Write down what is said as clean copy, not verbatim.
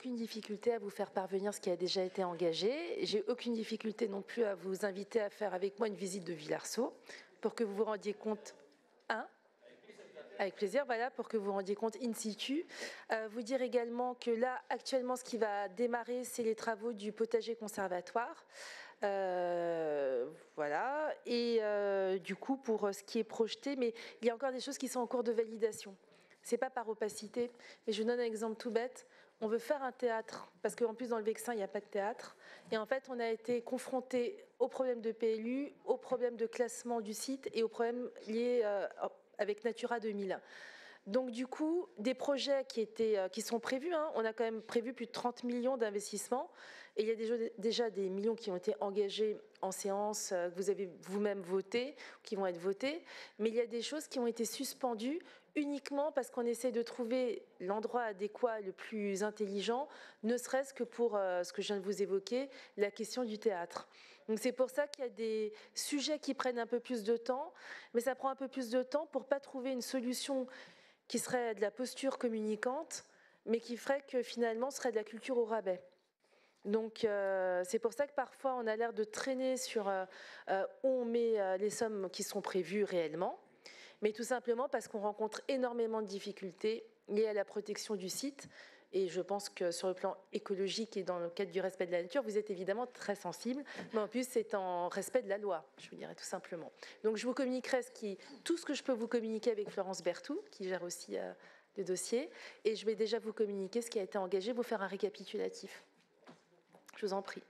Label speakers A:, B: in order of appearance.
A: aucune difficulté à vous faire parvenir ce qui a déjà été engagé. J'ai aucune difficulté non plus à vous inviter à faire avec moi une visite de Villarceau pour que vous vous rendiez compte. Avec plaisir, voilà, pour que vous vous rendiez compte in situ. Vous dire également que là, actuellement, ce qui va démarrer, c'est les travaux du potager conservatoire. Voilà. Et du coup, pour ce qui est projeté, mais il y a encore des choses qui sont en cours de validation. C'est pas par opacité, mais je vous donne un exemple tout bête. On veut faire un théâtre, parce qu'en plus, dans le Vexin, il n'y a pas de théâtre. Et en fait, on a été confronté aux problèmes de PLU, aux problèmes de classement du site et aux problèmes liés avec Natura 2000. Donc du coup, des projets qui sont prévus, hein, on a quand même prévu plus de 30 millions d'investissements, et il y a déjà des millions qui ont été engagés en séance, que vous avez vous-même voté, qui vont être votés, mais il y a des choses qui ont été suspendues uniquement parce qu'on essaie de trouver l'endroit adéquat, le plus intelligent, ne serait-ce que pour ce que je viens de vous évoquer, la question du théâtre. Donc c'est pour ça qu'il y a des sujets qui prennent un peu plus de temps, mais ça prend un peu plus de temps pour ne pas trouver une solution qui serait de la posture communicante, mais qui ferait que finalement ce serait de la culture au rabais. Donc c'est pour ça que parfois on a l'air de traîner sur où on met les sommes qui sont prévues réellement, mais tout simplement parce qu'on rencontre énormément de difficultés liées à la protection du site. Et je pense que sur le plan écologique et dans le cadre du respect de la nature, vous êtes évidemment très sensible, mais en plus c'est en respect de la loi, je vous dirais tout simplement. Donc je vous communiquerai tout ce que je peux vous communiquer avec Florence Berthoud, qui gère aussi le dossier, et je vais déjà vous communiquer ce qui a été engagé, vous faire un récapitulatif. Je vous en prie.